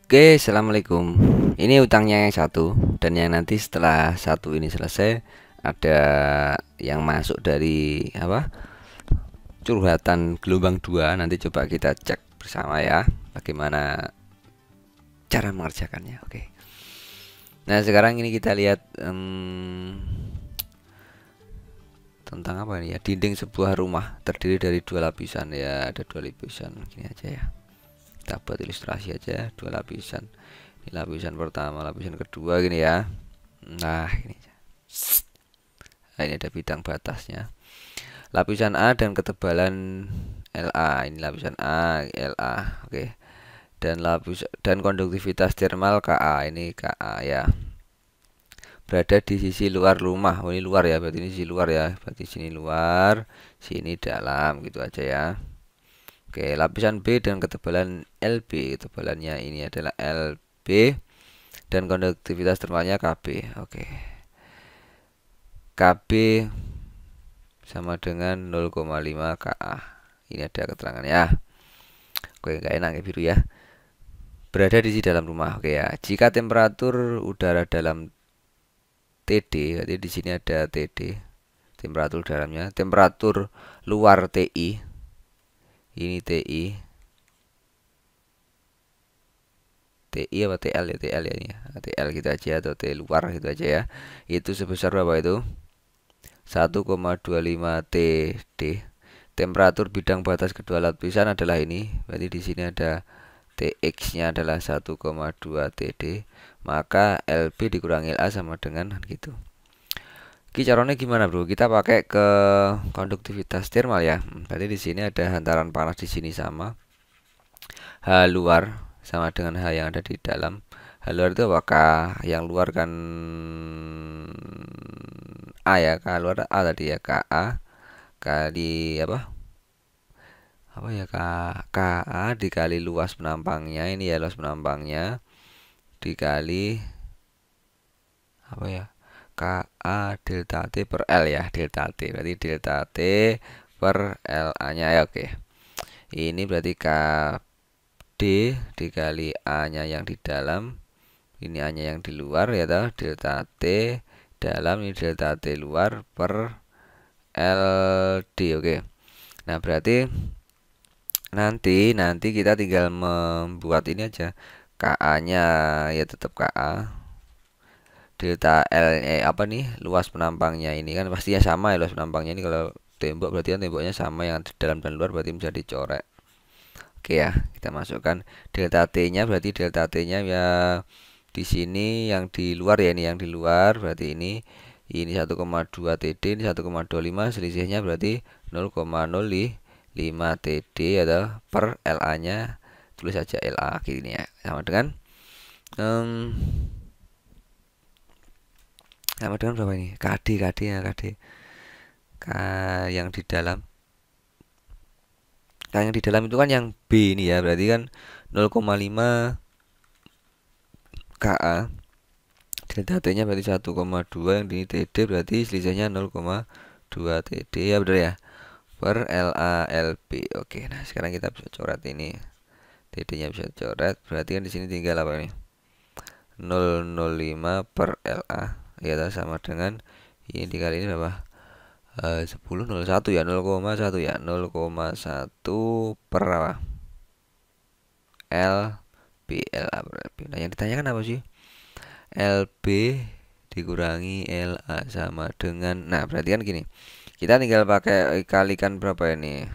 Oke, assalamualaikum. Ini utangnya yang satu, dan yang nanti setelah satu ini selesai ada yang masuk dari apa? Curhatan gelombang dua. Nanti coba kita cek bersama ya, bagaimana cara mengerjakannya. Oke. Nah, sekarang ini kita lihat tentang apa ini ya? Dinding sebuah rumah terdiri dari dua lapisan ya, ada dua lapisan. Gini aja ya. Kita buat ilustrasi aja, dua lapisan. Ini lapisan pertama, lapisan kedua gini ya. Nah, ini. Nah, ini ada bidang batasnya. Lapisan A dan ketebalan LA. Ini lapisan A, LA. Oke. Dan konduktivitas termal KA. Ini KA ya. Berada di sisi luar rumah. Oh, ini luar ya, berarti ini sisi luar ya. Berarti sini luar, sini dalam gitu aja ya. Oke, lapisan B dan ketebalan LB. Ketebalannya ini adalah LB dan konduktivitas termalnya KB. Oke. KB sama dengan 0,5 KA. Ini ada keterangannya ya. Oke, nggak enak ya biru ya. Berada di dalam rumah. Oke ya. Jika temperatur udara dalam TD, berarti di sini ada TD, temperatur dalamnya. Temperatur luar TI. Ini TI. TI apa TL ya? TL ya ini. TL gitu aja atau T luar gitu aja ya. Itu sebesar berapa itu? 1,25 TD. Temperatur bidang batas kedua lapisan adalah ini. Berarti di sini ada TX-nya adalah 1,2 TD. Maka LB dikurangi LA sama dengan gitu. Ki caranya gimana, Bro? Kita pakai ke konduktivitas termal ya. Berarti di sini ada hantaran panas di sini sama H luar sama dengan H yang ada di dalam. H luar itu apakah yang luar kan A ya, K luar A tadi ya, KA kali apa? Apa ya, KA dikali luas penampangnya, ini ya luas penampangnya dikali apa ya? KA delta T per L ya, delta T. Berarti delta T per LA-nya ya, oke. Ini berarti KD dikali A-nya yang di dalam. Ini A-nya yang di luar ya toh, delta T dalam, ini delta T luar per LD. Oke. Nah, berarti nanti kita tinggal membuat ini aja. KA-nya ya tetap KA. Delta L apa nih? Luas penampangnya ini kan pastinya sama ya, luas penampangnya ini kalau tembok berarti kan temboknya sama, yang di dalam dan luar berarti bisa dicoret. Oke ya, kita masukkan delta T-nya, berarti delta T-nya ya di sini yang di luar ya, ini yang di luar berarti ini 1,2 TD, ini 1,25, selisihnya berarti 0,05 TD atau per LA-nya, tulis saja LA gini ya, sama dengan berapa ini? KD ya, KD. K yang di dalam. K yang di dalam itu kan yang B ini ya, berarti kan 0,5 KA. Delta T-nya berarti 1,2, yang ini TD berarti selisihnya 0,2 TD ya, benar ya. Per LA LB. Oke, nah sekarang kita bisa coret ini. TD-nya bisa coret, berarti kan di sini tinggal apa ini? 0,05 per LA ya, sama dengan ini dikali ini berapa? 10,01 ya, 0,1 ya, 0,1 per apa? LB, LA berarti. Nah, yang ditanyakan apa sih? LB dikurangi LA sama dengan, nah berarti kan gini, kita tinggal pakai kalikan berapa ini?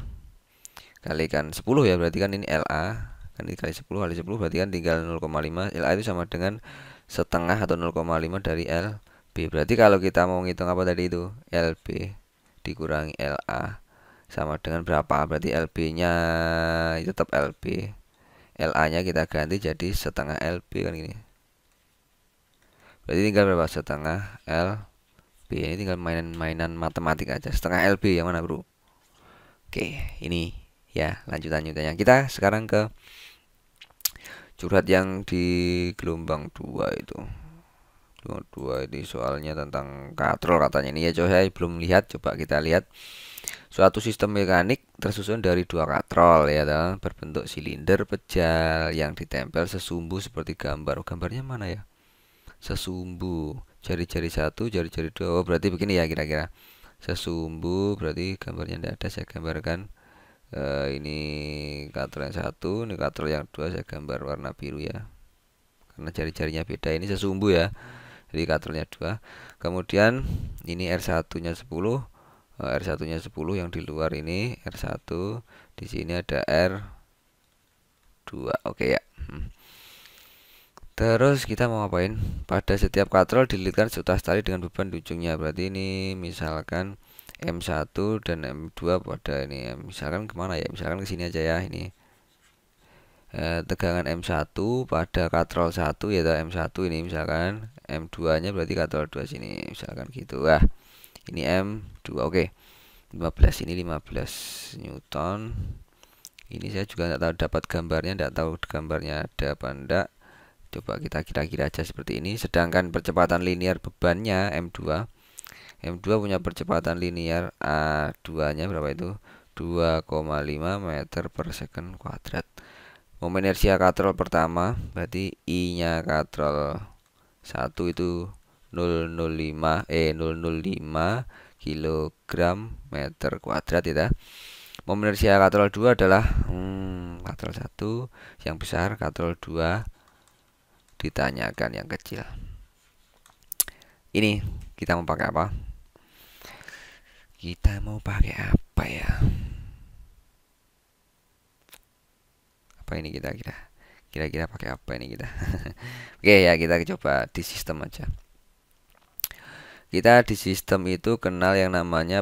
Kalikan 10 ya, berarti kan ini LA kan dikali 10 kali 10 berarti kan tinggal 0,5. LA itu sama dengan setengah atau 0,5 dari LB. Berarti kalau kita mau ngitung apa tadi itu, LB dikurangi LA sama dengan berapa? Berarti LB-nya tetap LB. LA-nya kita ganti jadi setengah LB kan gini. Berarti tinggal berapa? Setengah LB. Ini tinggal mainan matematik aja. Setengah LB yang mana, Bro? Oke, ini ya lanjutannya. Kita sekarang ke curhat yang di gelombang 2 itu. 2 ini soalnya tentang katrol katanya ini ya, coba saya belum lihat, coba kita lihat. Suatu sistem mekanik tersusun dari 2 katrol ya toh, berbentuk silinder pejal yang ditempel sesumbu seperti gambar. Oh, gambarnya mana ya? Sesumbu, jari-jari 1, jari-jari 2. Oh, berarti begini ya kira-kira. Sesumbu berarti gambarnya tidak ada, saya gambarkan. Ini katrol yang 1, ini katrol yang 2, saya gambar warna biru ya. Karena jari-jarinya beda, ini sesumbu ya. Jadi katrolnya 2. Kemudian ini R1-nya 10. R1-nya 10 yang di luar ini R1. Di sini ada R2. Oke ya. Terus kita mau ngapain? Pada setiap katrol dililitkan seutas tali dengan beban di ujungnya. Berarti ini misalkan M1 dan M2 pada ini. Misalkan kemana ya? Misalkan ke sini aja ya ini. Tegangan M1 pada katrol 1 ya, M1 ini misalkan M2 nya berarti katrol 2 sini misalkan gitu. Wah, ini M2. Oke. 15 ini 15 Newton. Ini saya juga nggak tahu dapat gambarnya, nggak tahu gambarnya ada apa enggak. Coba kita kira-kira aja seperti ini. Sedangkan percepatan linear bebannya M2. M2 punya percepatan linear A2 nya berapa itu? 2,5 meter per second kuadrat. Momen inersia katrol pertama berarti I-nya katrol 1 itu 005 kilogram meter kuadrat ya. Momen inersia katrol 2 adalah katrol 1 yang besar, katrol 2 ditanyakan yang kecil. Ini kita mau pakai apa? Kita mau pakai apa ya? Apa ini kita kira-kira pakai apa ini kita? Oke ya, kita coba di sistem aja. Kita di sistem itu kenal yang namanya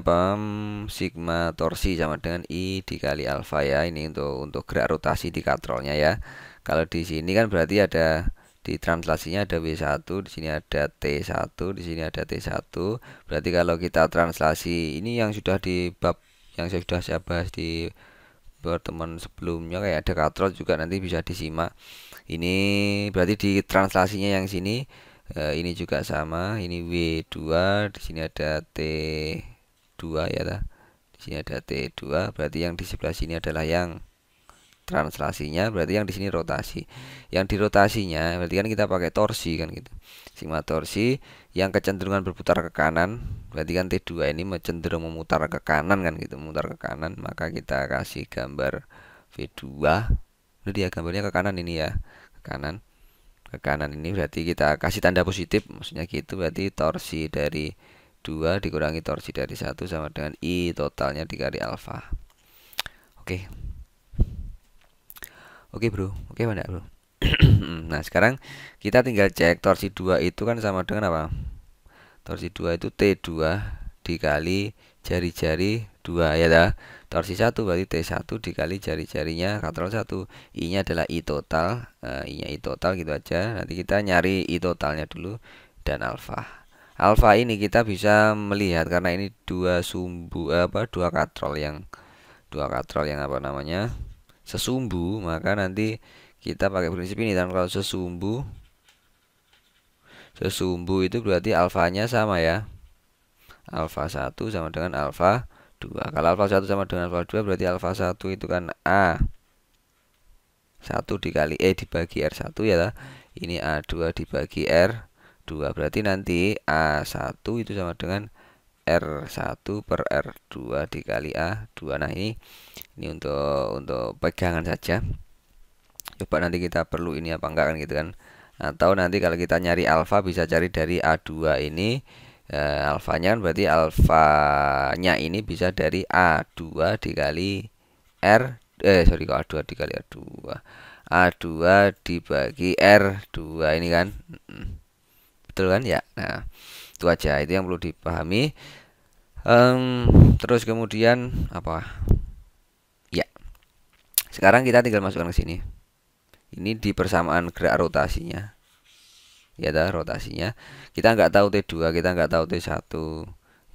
sigma torsi sama dengan I dikali alfa ya. Ini untuk gerak rotasi di katrolnya ya. Kalau di sini kan berarti ada di translasinya ada W1, di sini ada T1, di sini ada T1. Berarti kalau kita translasi ini yang sudah di bab yang sudah saya bahas di pertemuan sebelumnya, kayak ada katrol juga nanti bisa disimak. Ini berarti di translasinya yang sini ini juga sama, ini W2, di sini ada T2 ya ta. Di sini ada T2, berarti yang di sebelah sini adalah yang translasinya, berarti yang di sini rotasi. Yang di rotasinya berarti kan kita pakai torsi kan gitu. Sigma torsi yang kecenderungan berputar ke kanan, berarti kan T2 ini cenderung memutar ke kanan kan gitu, memutar ke kanan, maka kita kasih gambar V2. Udah dia gambarnya ke kanan ini ya, ke kanan. Ke kanan ini berarti kita kasih tanda positif, maksudnya gitu, berarti torsi dari 2 dikurangi torsi dari 1 sama dengan I totalnya dikali alfa. Oke. Oke bro, oke mana bro? Nah sekarang kita tinggal cek torsi 2 itu kan sama dengan apa? Torsi 2 itu T2 dikali jari-jari 2 ya dah. Torsi 1 berarti T1 dikali jari-jarinya katrol 1. I-nya adalah I total. I-nya I total gitu aja. Nanti kita nyari I totalnya dulu dan alfa. Alfa ini kita bisa melihat karena ini dua katrol yang apa namanya? Sesumbu, maka nanti kita pakai prinsip ini. Dan kalau sesumbu itu berarti alfanya sama ya. Alfa 1 sama dengan alfa 2. Kalau alfa 1 sama dengan alfa 2 berarti alfa 1 itu kan A 1 dikali E dibagi R1 ya. Ini A2 dibagi R2. Berarti nanti A1 itu sama dengan R1 per R2 dikali A2. Nah ini untuk pegangan saja. Coba nanti kita perlu ini apa enggak kan gitu kan. Atau nanti kalau kita nyari alfa bisa cari dari A2 ini. Alfanya kan berarti alfanya ini bisa dari A2 dikali kok A2 dikali R2. A2 dibagi R2 ini kan. Betul kan ya. Nah itu aja, itu yang perlu dipahami. Terus kemudian apa ya, sekarang kita tinggal masukkan ke sini. Ini di persamaan gerak rotasinya ya dah, rotasinya kita nggak tahu T2, kita nggak tahu T1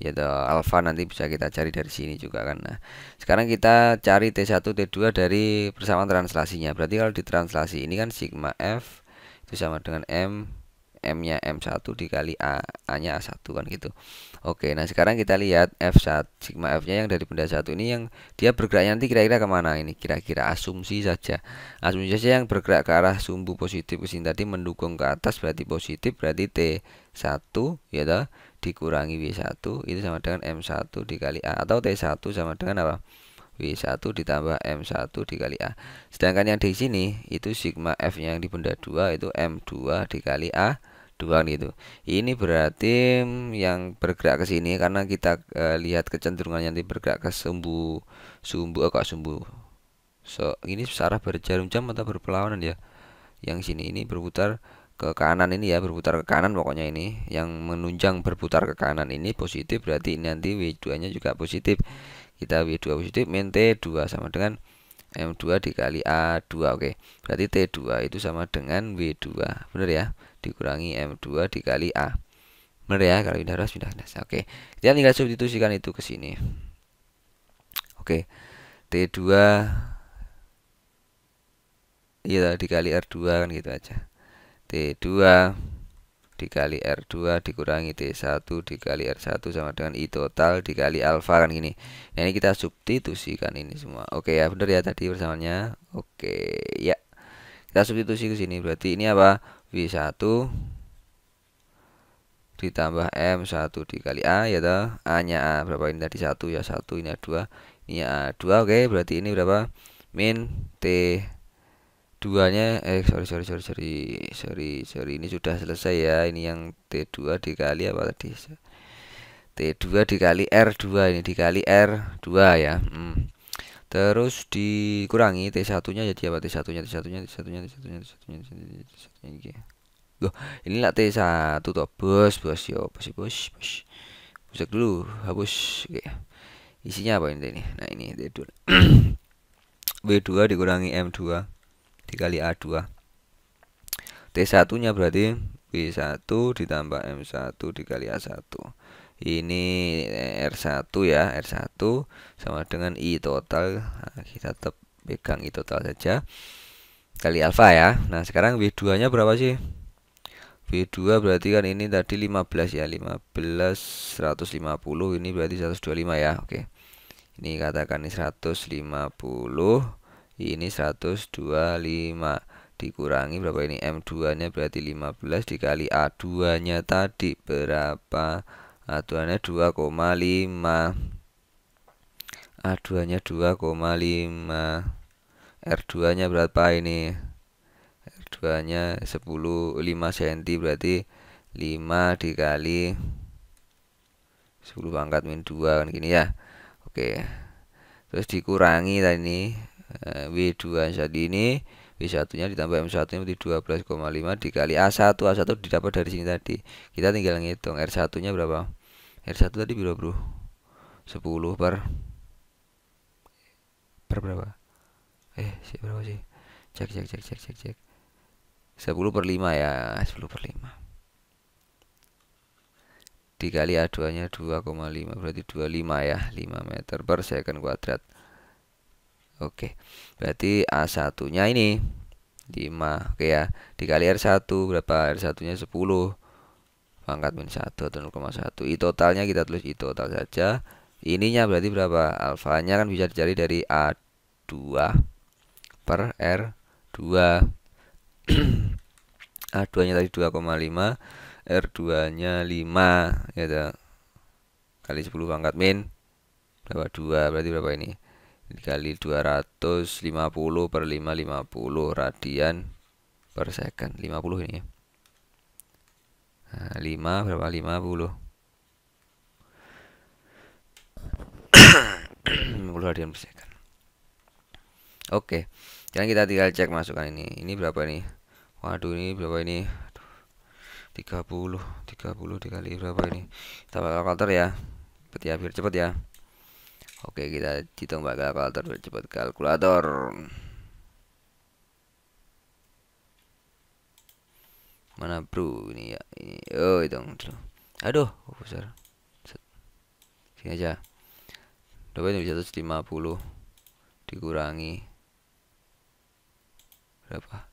ya dah. Alfa nanti bisa kita cari dari sini juga kan. Nah sekarang kita cari T1 T2 dari persamaan translasinya. Berarti kalau di translasi ini kan sigma F itu sama dengan M M-nya M1 dikali A-nya A1 kan gitu. Oke, nah sekarang kita lihat F1, sigma F-nya yang dari benda satu ini yang dia bergeraknya nanti kira-kira kemana ini? Kira-kira asumsi saja. Asumsi saja yang bergerak ke arah sumbu positif ke sini tadi mendukung ke atas berarti positif, berarti T1 ya toh, dikurangi W1 itu sama dengan M1 dikali A, atau T1 sama dengan apa? W1 ditambah M1 dikali A. Sedangkan yang di sini itu sigma F-nya yang di benda 2 itu M2 dikali A2 gitu. Ini berarti yang bergerak ke sini karena kita lihat kecenderungannya nanti bergerak ke sumbu ini searah berjarum jam atau berperlawanan ya. Yang sini ini berputar ke kanan ini ya, berputar ke kanan pokoknya ini. Yang menunjang berputar ke kanan ini positif, berarti ini nanti W2-nya juga positif. Kita W2 positif min T2 sama dengan M2 dikali A2. Oke, berarti T2 itu sama dengan W2. Bener ya? Dikurangi M2 dikali A. Bener ya? Kalau pindah ras pindah das. Oke. Kita tinggal substitusikan itu ke sini. Oke. T2 iya dikali R2 kan gitu aja. T2 dikali R2 dikurangi T1 dikali R1 sama dengan I total dikali alfa kan gini. Nah ini kita substitusikan ini semua. Oke ya bener ya tadi bersamaannya. Oke ya. Kita substitusi ke sini berarti ini apa? W1 ditambah M1 dikali A ya toh. A-nya A berapa ini tadi 1 ya 1 ini A2. Ini A2 oke berarti ini berapa? Min T 2-nya sorry ini sudah selesai ya. Ini yang T2 dikali apa tadi? T2 dikali R2 ini dikali R2 ya. Terus dikurangi T1-nya jadi apa? T1-nya Loh, ini lah T1 toh, bos yo, bos. Busuk dulu, hapus. Oke. Isinya apa ini? Nah, ini T2. W2 dikurangi M2 dikali A2. T1 nya berarti W1 ditambah M1 dikali A1. Ini R1 ya, R1 sama dengan I total. Nah, kita tetap pegang I total saja kali alfa ya. Nah sekarang W2 nya berapa sih? W2 berarti kan ini tadi 15 ya, 15 150 ini berarti 125 ya. Oke, ini katakan ini 150, ini 125 dikurangi berapa ini? M2 nya berarti 15 dikali A2 nya tadi berapa? A2 nya 2,5, A2 nya 2,5, R2 nya berapa ini? R2 nya 5 cm berarti 5 dikali 10 pangkat min 2 kan gini ya. Oke, terus dikurangi tadi ini W2 tadi ini, W1 nya ditambah M1 nya berarti 12,5 dikali A1. A1 didapat dari sini tadi. Kita tinggal ngitung R1 nya berapa? R1 tadi berapa bro? 10 per berapa? Berapa sih? Cek 10 per 5 ya, 10 per 5 dikali A2 nya 2,5 berarti 25 ya, 5 meter per second kuadrat. Oke, berarti A1 nya ini 5. Oke ya, dikali R1 berapa? R1 nya 10 pangkat min 1 atau 0,1. I totalnya kita tulis I total saja. Ininya berarti berapa? Alfanya kan bisa dicari dari A2 per R2. A2 nya tadi 2,5, R2 nya 5 ya, kali 10 pangkat min berapa? 2 berarti berapa ini? Dikali 250 per 5, 50 radian per second. 50 ini ya. Nah, 5 berapa? 50 50 radian per second. Oke, sekarang kita tinggal cek masukan ini. Ini berapa nih? Waduh, ini berapa ini? 30 dikali berapa ini? Kita pakai kalkulator ya. Biar cepet ya. Oke, kita hitung pakai kalkulator biar cepet. Kalkulator. Mana bro ini ya? Ini hitung dulu. Aduh, besar. Sini aja. Coba ini 150 dikurangi berapa?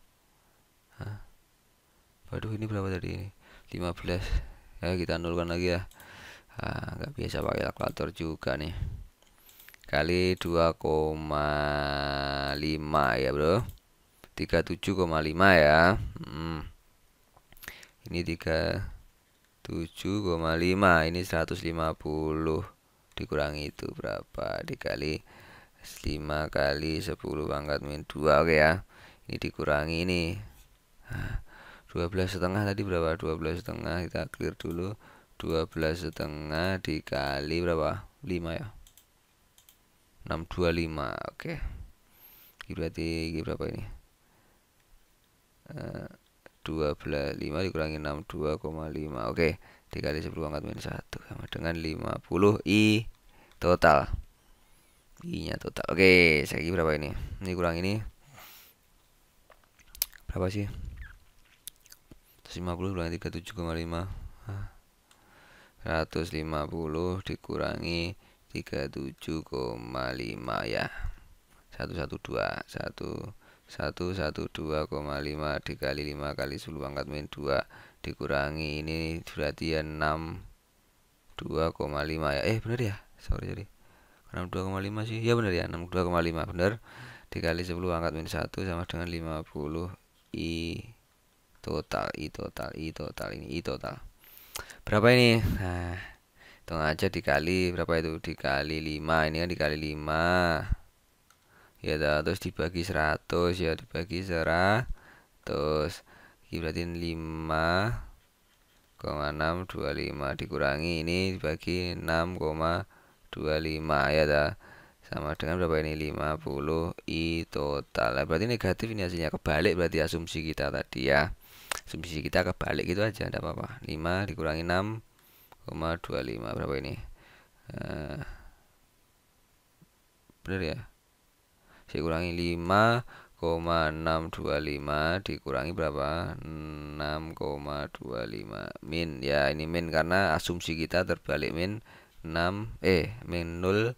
Waduh, ini berapa tadi ini? 15. Ya kita nolkan lagi ya. Nggak biasa pakai kalkulator juga nih. Kali 2,5 ya bro. 37,5 ya. Ini 37,5. Ini 150 dikurangi itu berapa? Dikali 5 kali 10 pangkat min 2. Oke ya. Ini dikurangi ini. 12,5 tadi berapa? 12,5 kita clear dulu. 12,5 dikali berapa? 5 ya. 625. Oke. Ini berarti berapa ini? 12,5 dikurangi 62,5. Oke, dikali 10 pangkat min 1 sama dengan 50 I total. I-nya total. Oke, saya berapa ini? Ini kurang ini. Berapa sih? 150 kurangi 37,5. 150 dikurangi 37,5 ya. 112 dikali 5 kali 10 pangkat min 2 dikurangi ini berarti ya 62,5 ya. Bener ya? Sorry. 62,5 sih. Ya bener ya, 62,5 bener. Dikali 10 pangkat min 1 sama dengan 50 I total. Ini I total. Berapa ini? Nah, hitung aja dikali berapa itu? Dikali 5. Ini kan dikali 5. Ya terus dibagi 100 ya, dibagi 100. Ini berarti 5,625 dikurangi ini dibagi 6,25 ya dah. Sama dengan berapa ini? 50 I total. Nah, berarti negatif ini hasilnya kebalik, berarti asumsi kita tadi ya. Asumsi kita kebalik gitu aja, enggak apa-apa. 5 dikurangi 6,25 berapa ini? Bener ya? Saya kurangi 5,625 dikurangi berapa? 6,25 min. Ya, ini min karena asumsi kita terbalik min 0,625.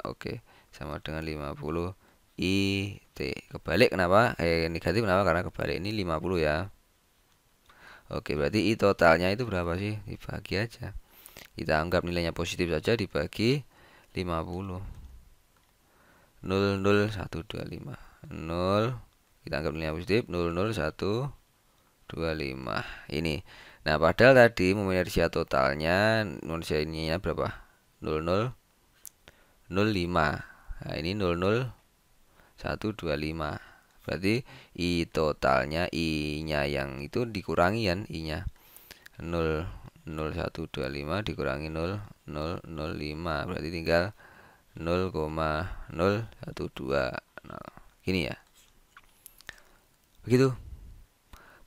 Oke, sama dengan 50 I T. Kebalik kenapa? Negatif kenapa? Karena kebalik ini 50 ya. Oke, berarti I totalnya itu berapa sih? Dibagi aja. Kita anggap nilainya positif saja, dibagi 50. 00125. 0 kita anggap nilainya positif 00125 ini. Nah, padahal tadi momen inersia totalnya inersia ininya berapa? 0005. Nah, ini 00125. Berarti I totalnya I-nya yang itu dikurangi kan I-nya 0,0125 dikurangi 0,005 berarti tinggal 0,012. Gini ya.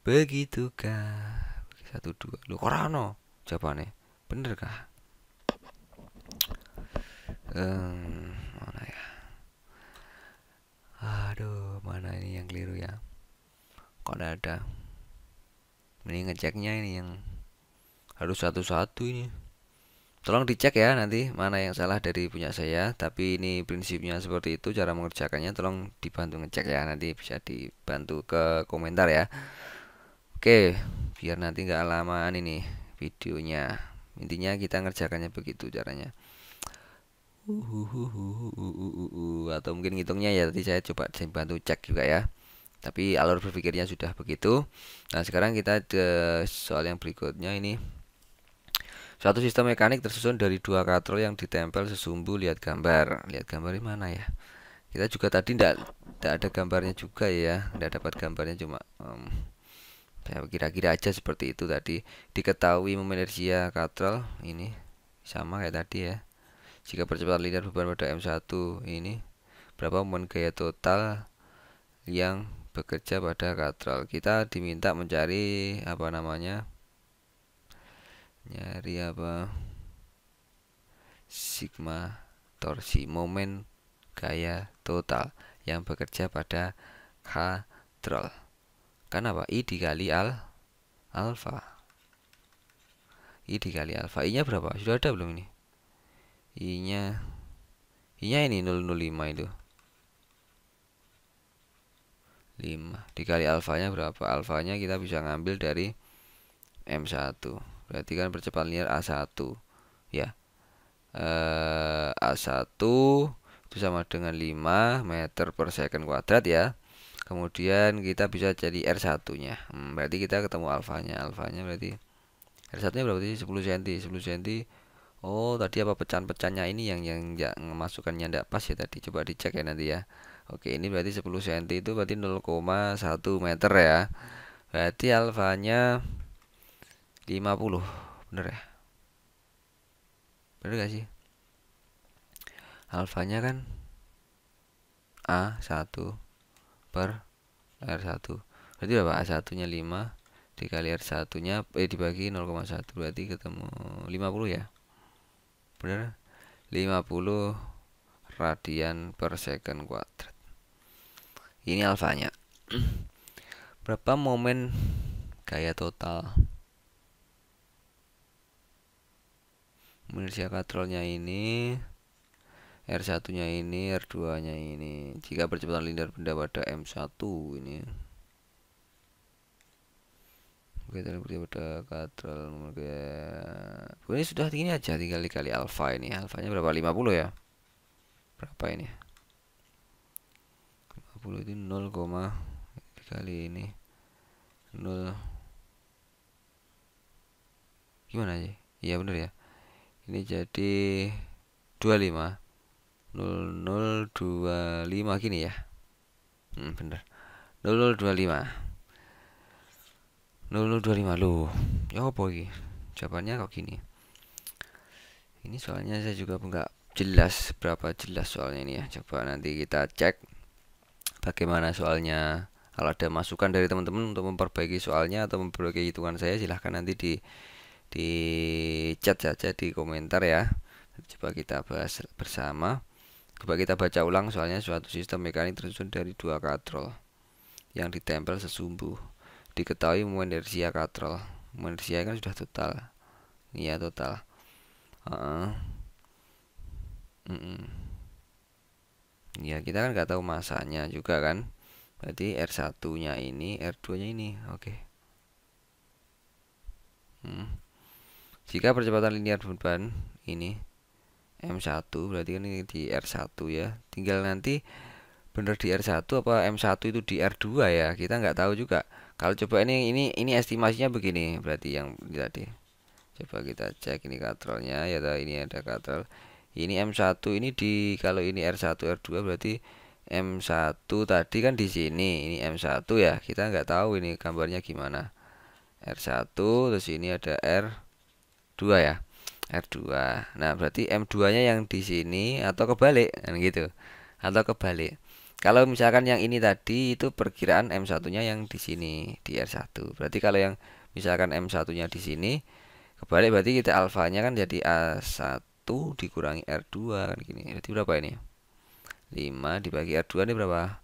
Begitukah? 12. Lu korano jawabannya. Bener kah? Mana ya? Aduh, mana ini yang keliru ya? Kok ada? Ini ngeceknya ini yang harus satu-satu ini. Tolong dicek ya nanti mana yang salah dari punya saya. Tapi ini prinsipnya seperti itu, cara mengerjakannya. Tolong dibantu ngecek ya, nanti bisa dibantu ke komentar ya. Oke, biar nanti nggak lamaan ini videonya. Intinya kita ngerjakannya begitu caranya. Atau mungkin ngitungnya ya, tadi saya coba bantu cek juga ya. Tapi alur berpikirnya sudah begitu. Nah, sekarang kita ke soal yang berikutnya ini. Suatu sistem mekanik tersusun dari dua katrol yang ditempel sesumbu. Lihat gambar. Lihat gambar di mana ya? Kita juga tadi tidak ada gambarnya juga ya. Tidak dapat gambarnya, cuma ya kira-kira aja seperti itu tadi. Diketahui momen inersia katrol ini sama kayak tadi ya. Jika percepatan linear beban pada M1 ini berapa momen gaya total yang bekerja pada katrol. Kita diminta mencari apa namanya? Nyari apa? Sigma torsi, momen gaya total yang bekerja pada katrol. Kan apa? I dikali alfa. I dikali alfa. I-nya berapa? Sudah ada belum ini? I-nya ini 005 itu. 5 dikali alfanya berapa? Alfanya kita bisa ngambil dari M1. Berarti kan percepatan linear A1 ya. A1 itu sama dengan 5 meter per second kuadrat ya. Kemudian kita bisa jadi R1 nya. Berarti kita ketemu alfanya. Alfanya berarti R1 nya berapa sih? 10 cm. 10 cm. Oh, tadi apa pecahan-pecahannya ini yang masukannya ndak pas ya tadi. Coba dicek ya nanti ya. Oke, ini berarti 10 cm itu berarti 0,1 meter ya. Berarti alfanya 50. Bener ya? Bener gak sih? Alfanya kan A1 per R1. Berarti berapa? A1 nya 5 dikali R1 nya dibagi 0,1 berarti ketemu 50 ya. Bener? 50 radian per second kuadrat. Ini alfanya. Berapa momen gaya total? Inersia katrolnya ini, R1 nya ini, R2 nya ini. Jika percepatan linear benda pada M1 ini. Oke, pada katrol. Ini sudah ini aja, tinggal dikali alfa ini. Alfanya berapa? 50 ya. Berapa ini? 50 itu 0, dikali ini 0. Gimana aja? Iya bener ya. Ini jadi 25 0025 gini ya. Bener. 0025 0025 loh. Ya apa ini? Jawabannya kok gini. Ini soalnya saya juga enggak jelas, berapa jelas soalnya ini ya. Coba nanti kita cek bagaimana soalnya. Kalau ada masukan dari teman-teman untuk memperbaiki soalnya atau memperbaiki hitungan saya, silahkan nanti di chat saja di komentar ya. Coba kita bahas bersama. Coba kita baca ulang soalnya. Suatu sistem mekanik tersusun dari dua katrol yang ditempel sesumbu. Diketahui momen inersia katrol. Momen inersia kan sudah total. Ini ya total. Ya kita kan nggak tahu masanya juga kan. Berarti R1 nya ini, R2 nya ini. Oke. Jika percepatan linear beban ini M1 berarti kan ini di R1 ya. Tinggal nanti bener di R1 apa M1 itu di R2 ya. Kita nggak tahu juga. Kalau coba ini estimasinya begini berarti yang tadi. Coba kita cek ini katrolnya ya, ini ada katrol. Ini M1 ini kalau ini R1 R2 berarti M1 tadi kan di sini. Ini M1 ya. Kita nggak tahu ini gambarnya gimana. R1 terus ini ada R2 ya. R2. Nah, berarti M2-nya yang di sini atau kebalik kan gitu. Atau kebalik. Kalau misalkan yang ini tadi itu perkiraan M1-nya yang di sini di R1. Berarti kalau yang misalkan M1-nya di sini kebalik berarti kita alfanya kan jadi A1 dikurangi R2 kan gini. Berarti berapa ini? 5 dibagi R2 ini berapa?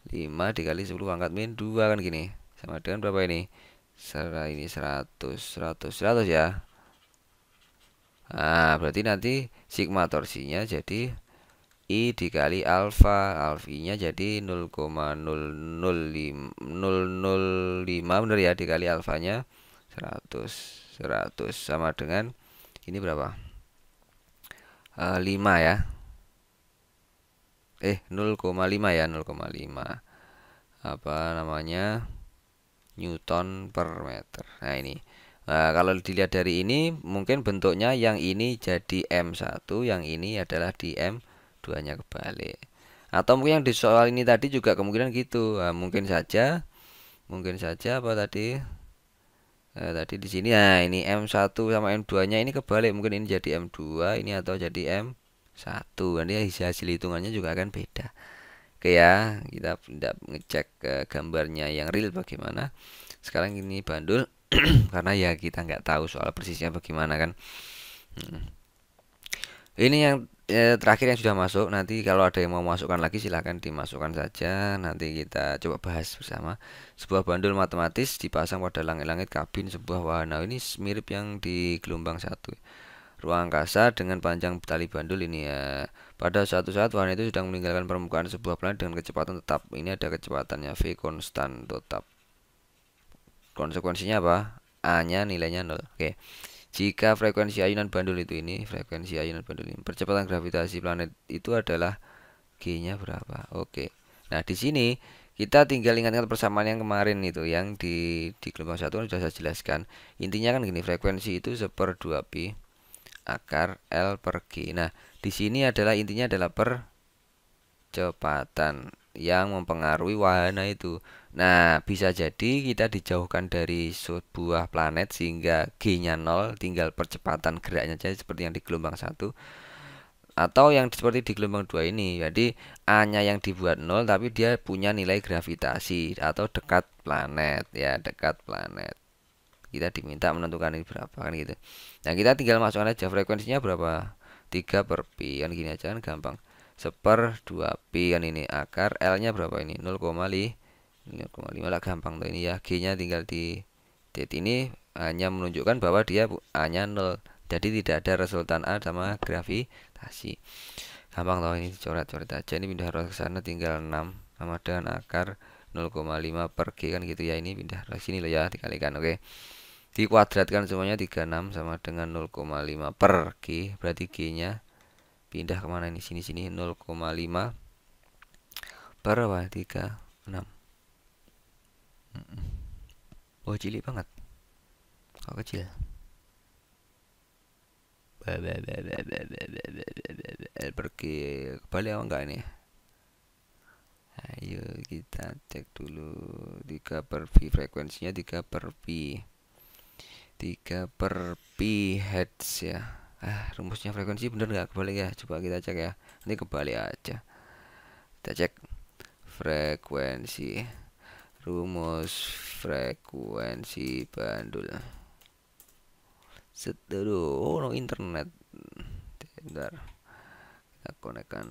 5 dikali 10 pangkat min 2 kan gini. Sama dengan berapa ini? Ini 100 ya. Nah, berarti nanti sigma torsinya jadi I dikali alfa. Alfinya jadi 0,005 bener ya, dikali alfanya 100 sama dengan ini berapa? 5 ya. 0,5 ya, 0,5 apa namanya Newton per meter. Nah ini kalau dilihat dari ini mungkin bentuknya yang ini jadi M1, yang ini adalah di M2 nya kebalik. Atau mungkin yang di soal ini tadi juga kemungkinan gitu. Mungkin saja apa tadi tadi di sini. Nah ini M1 sama M2 nya ini kebalik, mungkin ini jadi M2 ini atau jadi M1. Nanti hasil hitungannya juga akan beda. Oke ya, kita tidak ngecek gambarnya yang real bagaimana. Sekarang ini bandul karena ya kita nggak tahu soal persisnya bagaimana kan. Ini yang terakhir yang sudah masuk. Nanti kalau ada yang mau masukkan lagi silahkan dimasukkan saja. Nanti kita coba bahas bersama. Sebuah bandul matematis dipasang pada langit-langit kabin sebuah wahana. Ini mirip yang di gelombang 1. Ruang angkasa dengan panjang tali bandul ini ya. Pada suatu saat warna itu sedang meninggalkan permukaan sebuah planet dengan kecepatan tetap. Ini ada kecepatannya V konstan tetap. Konsekuensinya apa? A-nya nilainya 0. Oke. Jika frekuensi ayunan bandul itu ini, frekuensi ayunan bandul ini, percepatan gravitasi planet itu adalah G-nya berapa? Oke. Nah, di sini kita tinggal ingatkan persamaan yang kemarin itu, yang di gelombang satu sudah saya jelaskan. Intinya kan gini, frekuensi itu 1/2pi akar L per G. Nah, di sini adalah intinya adalah percepatan yang mempengaruhi wahana itu. Nah, bisa jadi kita dijauhkan dari sebuah planet sehingga G-nya 0, tinggal percepatan geraknya saja seperti yang di gelombang satu, atau yang seperti di gelombang 2 ini. Jadi A-nya yang dibuat 0 tapi dia punya nilai gravitasi atau dekat planet ya, dekat planet. Kita diminta menentukan ini berapa kan gitu. Nah, kita tinggal masukkan aja frekuensinya berapa. 3/pi kan gini aja kan gampang. 1/2pi kan ini akar L-nya berapa ini? 0,5 lah, gampang tuh ini ya. G-nya tinggal di titik ini hanya menunjukkan bahwa dia A-nya 0. Jadi tidak ada resultan A sama gravitasi. Gampang tau ini, coret-coret aja. Ini pindah arah ke sana tinggal 6 sama dengan akar 0,5 per G kan gitu ya. Ini pindah arah sini loh ya, dikalikan. Oke. Dikuadratkan semuanya 36 sama dengan 0,5 per G. Berarti G-nya pindah kemana ini? Sini 0,5 per apa? 36. Oh, cilik banget. Kok kecil? L per G kebalik apa enggak ini? Ayo kita cek dulu. 3/pi frekuensinya 3/pi 3/pi hertz ya. Rumusnya frekuensi bener nggak kebalik ya? Coba kita cek ya. Ini kebalik aja. Kita cek frekuensi. Rumus frekuensi bandul. Seteru, oh no internet. Bentar. Kita konekkan.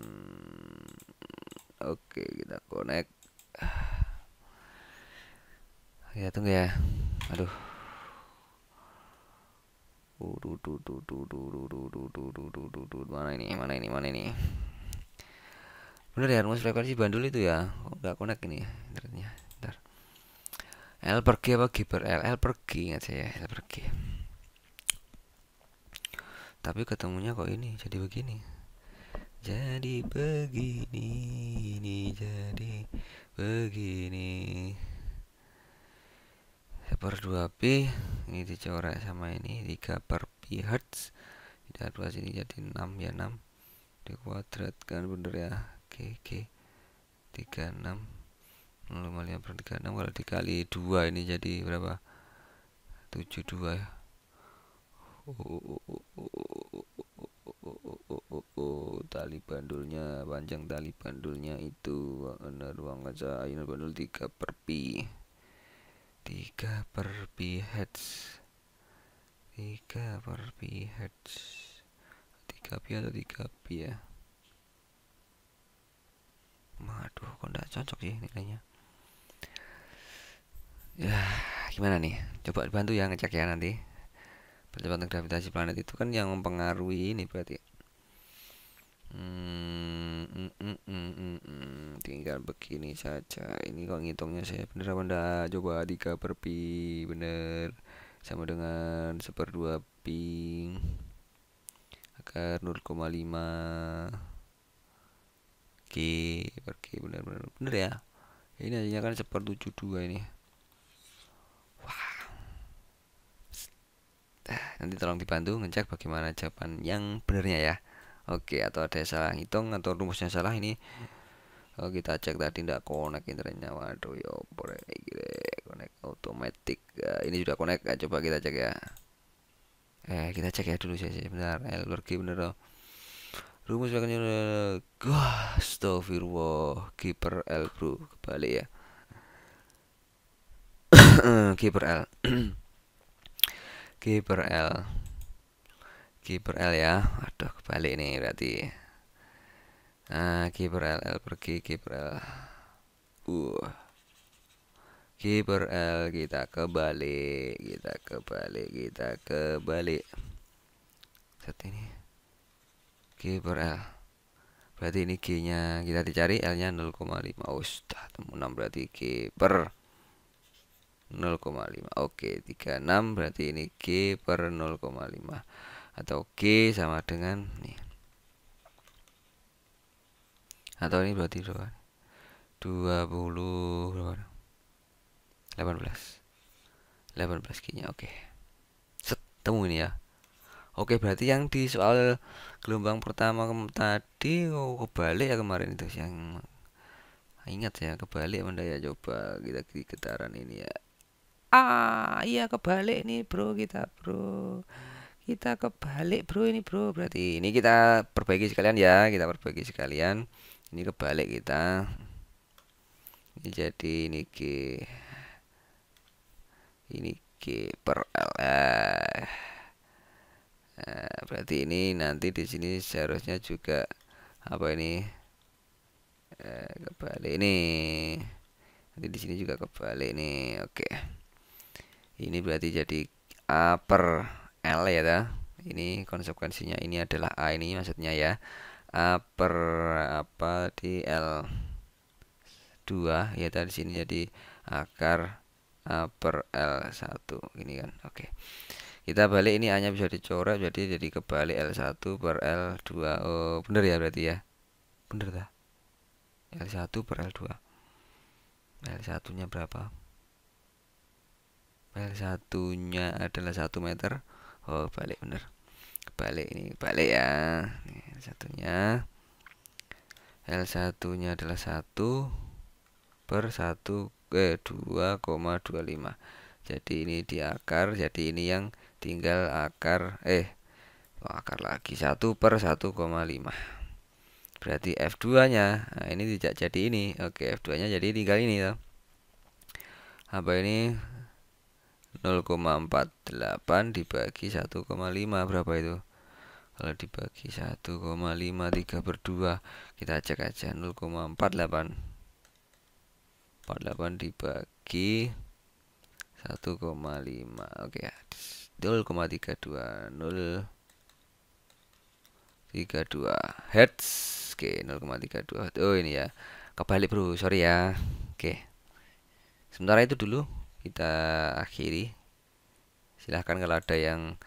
Oke, kita konek. Ya tunggu ya. Aduh. Mana ini? Bener ya, rumus frekuensi bandul itu ya. Kok nggak konek ini ya internetnya. Bentar. L per G apa G per L? L per G ingat saya, L per G. Tapi ketemunya kok ini jadi begini. Jadi begini, ini jadi begini. 1/2pi ini dicoret sama ini 3/pi hertz. Tidak 2 sini jadi 6 ya, 6 dikuadratkan bener ya. G 36 0,5/36 kalau dikali 2 ini jadi berapa? 72 ya. Tali bandulnya, panjang tali bandulnya itu ruang kaca ayunan bandul 3/pi 3/pi hertz 3/pi hertz 3pi atau 3pi ya. Waduh, kok enggak cocok sih nilainya ya. Gimana nih, coba dibantu ya ngecek ya nanti. Percepatan gravitasi planet itu kan yang mempengaruhi ini berarti. Tinggal begini saja. Ini kok ngitungnya saya bener apa enggak? Coba 3/pi bener sama dengan 1/2pi akar 0,5 G per G bener ya. Ini hasilnya kan 1/72 ini. Nanti tolong dibantu ngecek bagaimana jawaban yang benernya ya. Oke, atau ada salah hitung atau rumusnya salah ini. Oh, kita cek tadi tidak connect internetnya. Waduh, ya boleh connect automatic. Ini sudah connect. Coba kita cek ya. Kita cek ya dulu sih sebentar. L per G bener loh. Rumus akan astagfirullah. G per L bro, kebalik ya. G per L. G per L. G per L ya. Aduh, kebalik nih berarti. G per L, L per G per L. G per L kita kebalik. Set ini. G per L. Berarti ini G nya kita dicari, L nya 0,5. Oh sudah temu 6, berarti G per 0,5. Oke 36, berarti ini G per 0,5, atau G sama dengan nih, atau ini berarti 20 berapa? 18 G nya. Oke set, temu ini ya. Oke berarti yang di soal gelombang pertama tadi kebalik ya kemarin itu, yang ingat ya kebalik mana ya, coba kita di getaran ini ya. Iya kebalik nih bro, kita kebalik bro, ini bro, berarti ini kita perbaiki sekalian ya, kita perbaiki sekalian. Ini kebalik kita, ini jadi ini G per L. Berarti ini nanti di sini seharusnya juga apa ini, kebalik ini, nanti di sini juga kebalik nih. Oke ini berarti jadi A per L ya dah. Ini konsekuensinya, ini adalah A ini maksudnya ya, A per apa di L 2 ya tadi sini jadi akar A per L1 ini kan. Oke kita balik, ini A nya bisa dicoret jadi kebalik L1 per L2. Oh bener ya berarti ya, bener dah, L1 per L2. L1 nya berapa? L1 nya adalah 1 meter. Oh balik, bener, kebalik, ini balik ya. Nih, L1 nya adalah 1 per 2,25. Jadi ini di akar, jadi ini yang tinggal akar akar lagi 1 per 1,5. Berarti F2 nya, nah ini tidak jadi ini. Oke F2 nya jadi tinggal ini ya. Apa ini 0,48 dibagi 1,5 berapa itu? Kalau dibagi 1,5 3 per 2, kita cek aja 0,48 dibagi 1,5. Oke ya, 0,32 Hertz. Oke 0,32. Oh ini ya kebalik bro, sorry ya. Oke sementara itu dulu kita akhiri. Silahkan kalau ada yang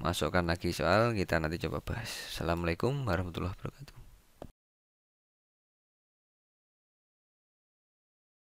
masukkan lagi soal, kita nanti coba bahas. Assalamualaikum warahmatullahi wabarakatuh.